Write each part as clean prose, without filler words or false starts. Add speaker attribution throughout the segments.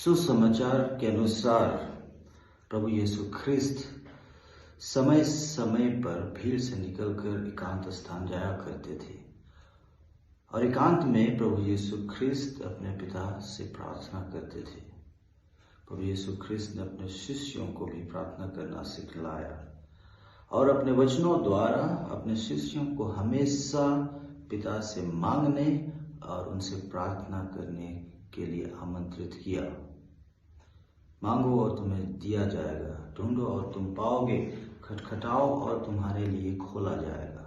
Speaker 1: सुसमाचार के अनुसार प्रभु यीशु ख्रिस्त समय समय पर भीड़ से निकलकर एकांत स्थान जाया करते थे और एकांत में प्रभु यीशु ख्रिस्त अपने पिता से प्रार्थना करते थे। प्रभु यीशु ख्रिस्त ने अपने शिष्यों को भी प्रार्थना करना सिखलाया और अपने वचनों द्वारा अपने शिष्यों को हमेशा पिता से मांगने और उनसे प्रार्थना करने के लिए आमंत्रित किया। मांगो और तुम्हें दिया जाएगा, ढूंढो और तुम पाओगे, खटखटाओ और तुम्हारे लिए खोला जाएगा।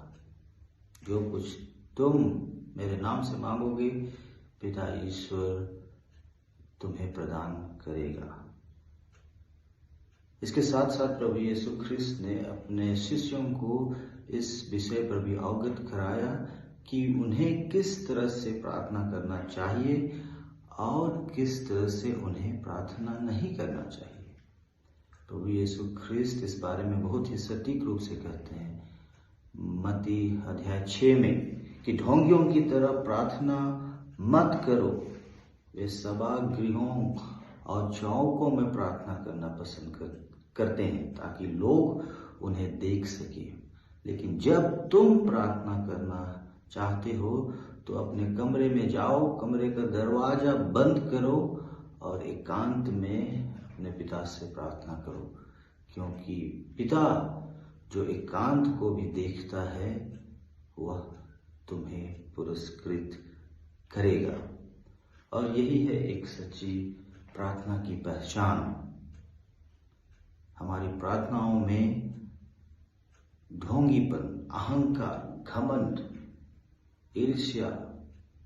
Speaker 1: जो कुछ तुम मेरे नाम से मांगोगे पिता ईश्वर तुम्हें प्रदान करेगा। इसके साथ साथ प्रभु यीशु ख्रिस्त ने अपने शिष्यों को इस विषय पर भी अवगत कराया कि उन्हें किस तरह से प्रार्थना करना चाहिए और किस तरह से उन्हें प्रार्थना नहीं करना चाहिए। प्रभु यीशु ख्रिस्त इस बारे में बहुत ही सटीक रूप से कहते हैं मत्ती अध्याय 6 में कि ढोंगियों की तरह प्रार्थना मत करो। वे सभागृहों और चौकों में प्रार्थना करना पसंद करते हैं ताकि लोग उन्हें देख सके। लेकिन जब तुम प्रार्थना करना चाहते हो तो अपने कमरे में जाओ, कमरे का दरवाजा बंद करो और एकांत में अपने पिता से प्रार्थना करो, क्योंकि पिता जो एकांत को भी देखता है वह तुम्हें पुरस्कृत करेगा। और यही है एक सच्ची प्रार्थना की पहचान। हमारी प्रार्थनाओं में ढोंगीपन, अहंकार, घमंड, ईर्ष्या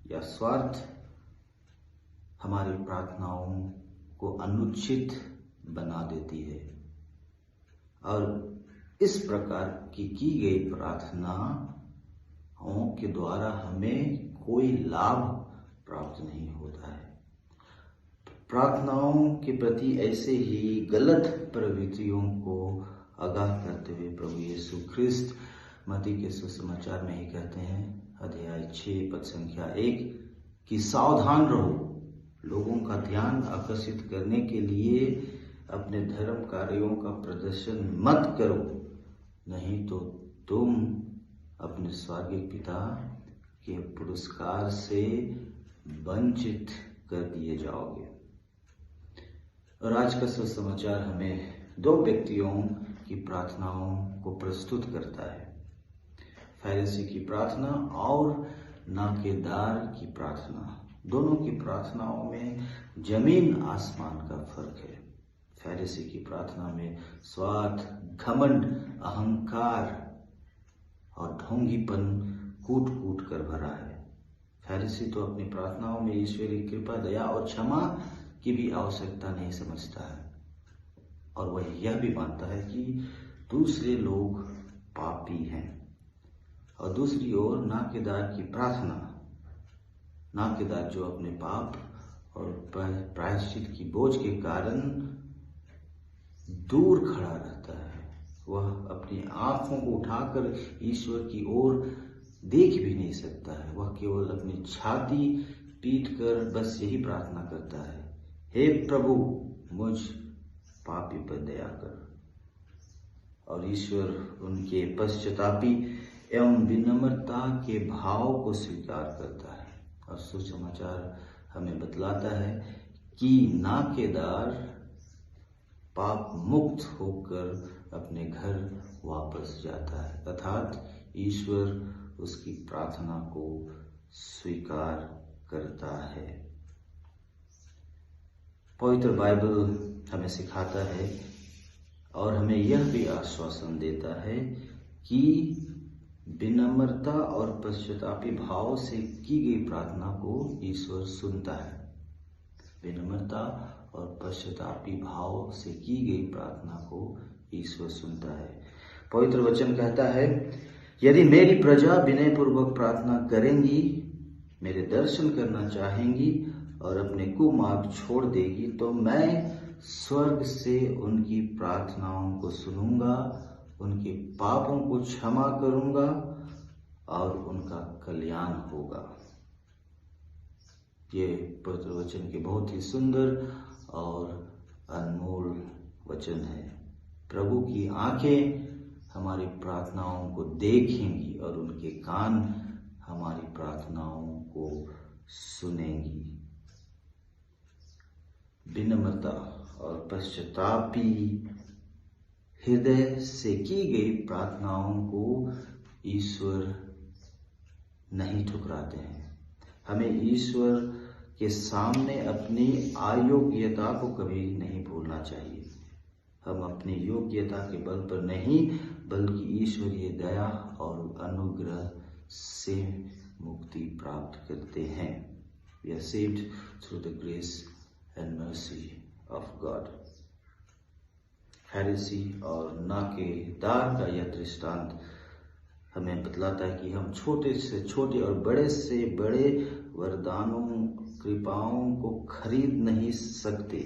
Speaker 1: या स्वार्थ हमारी प्रार्थनाओं को अनुचित बना देती है और इस प्रकार की गई प्रार्थनाओं के द्वारा हमें कोई लाभ प्राप्त नहीं होता है। प्रार्थनाओं के प्रति ऐसे ही गलत प्रवृत्तियों को आगाह करते हुए प्रभु यीशु ख्रिस्त मत्ती के सुसमाचार में ही कहते हैं अध्याय 6 पद संख्या 1 कि सावधान रहो, लोगों का ध्यान आकर्षित करने के लिए अपने धर्म कार्यों का प्रदर्शन मत करो, नहीं तो तुम अपने स्वर्गीय पिता के पुरस्कार से वंचित कर दिए जाओगे। और आज का सुसमाचार हमें दो व्यक्तियों की प्रार्थनाओं को प्रस्तुत करता है, फरीसी की प्रार्थना और नाकेदार की प्रार्थना। दोनों की प्रार्थनाओं में जमीन आसमान का फर्क है। फरीसी की प्रार्थना में स्वार्थ, घमंड, अहंकार और ढोंगीपन कूट कूट कर भरा है। फरीसी तो अपनी प्रार्थनाओं में ईश्वरीय कृपा, दया और क्षमा की भी आवश्यकता नहीं समझता है और वह यह भी मानता है कि दूसरे लोग पापी हैं। और दूसरी ओर नाकेदार की प्रार्थना, नाकेदार जो अपने पाप और प्रायश्चित की बोझ के कारण दूर खड़ा रहता है, वह अपनी आंखों को उठाकर ईश्वर की ओर देख भी नहीं सकता है। वह केवल अपनी छाती पीट कर बस यही प्रार्थना करता है, हे प्रभु मुझ पापी पर दया कर। और ईश्वर उनके पश्चातापी एवं विनम्रता के भाव को स्वीकार करता है। और सुसमाचार हमें बतलाता है कि नाकेदार पाप मुक्त होकर अपने घर वापस जाता है, अर्थात ईश्वर उसकी प्रार्थना को स्वीकार करता है। पवित्र बाइबल हमें सिखाता है और हमें यह भी आश्वासन देता है कि विनम्रता और पश्चातापी भाव से की गई प्रार्थना को ईश्वर सुनता है। विनम्रता और पश्चातापी भाव से की गई प्रार्थना को ईश्वर सुनता है। पवित्र वचन कहता है, यदि मेरी प्रजा विनय पूर्वक प्रार्थना करेंगी, मेरे दर्शन करना चाहेंगी और अपने कुमार्ग छोड़ देगी, तो मैं स्वर्ग से उनकी प्रार्थनाओं को सुनूंगा, उनके पापों को क्षमा करूंगा और उनका कल्याण होगा। ये पवित्र वचन के बहुत ही सुंदर और अनमोल वचन है। प्रभु की आंखें हमारी प्रार्थनाओं को देखेंगी और उनके कान हमारी प्रार्थनाओं को सुनेंगी। विनम्रता और पश्चातापी हृदय से की गई प्रार्थनाओं को ईश्वर नहीं ठुकराते हैं। हमें ईश्वर के सामने अपनी अयोग्यता को कभी नहीं भूलना चाहिए। हम अपनी योग्यता के बल पर नहीं बल्कि ईश्वरीय दया और अनुग्रह से मुक्ति प्राप्त करते हैं। We are saved through the grace and mercy of God. Heresy और नाकेदार का यह दृष्टांत हमें बतलाता है कि हम छोटे से छोटे और बड़े से बड़े वरदानों कृपाओं को खरीद नहीं सकते।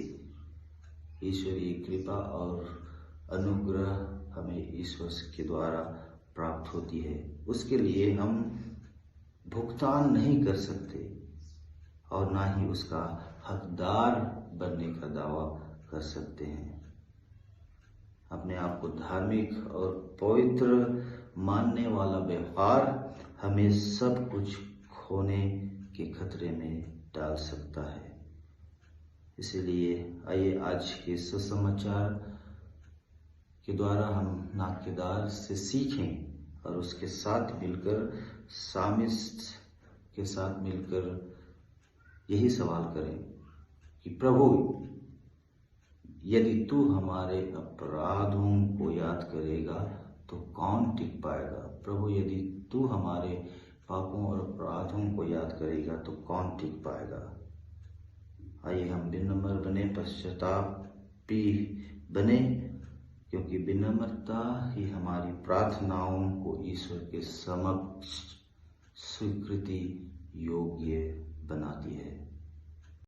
Speaker 1: ईश्वरीय कृपा और अनुग्रह हमें ईश्वर के द्वारा प्राप्त होती है। उसके लिए हम भुगतान नहीं कर सकते और ना ही उसका हकदार बनने का दावा कर सकते हैं। अपने आप को धार्मिक और पवित्र मानने वाला व्यवहार हमें सब कुछ खोने के खतरे में डाल सकता है। इसलिए आइए आज के सुसमाचार के द्वारा हम नाकेदार से सीखें और उसके साथ मिलकर सामिस्ट के साथ मिलकर यही सवाल करें कि प्रभु, यदि तू हमारे अपराधों को याद करेगा तो कौन टिक पाएगा। प्रभु, यदि तू हमारे पापों और अपराधों को याद करेगा तो कौन टिक पाएगा। आइए हम विनम्र बने, पश्चातापी बने, क्योंकि विनम्रता ही हमारी प्रार्थनाओं को ईश्वर के समक्ष स्वीकृति योग्य बनाती है।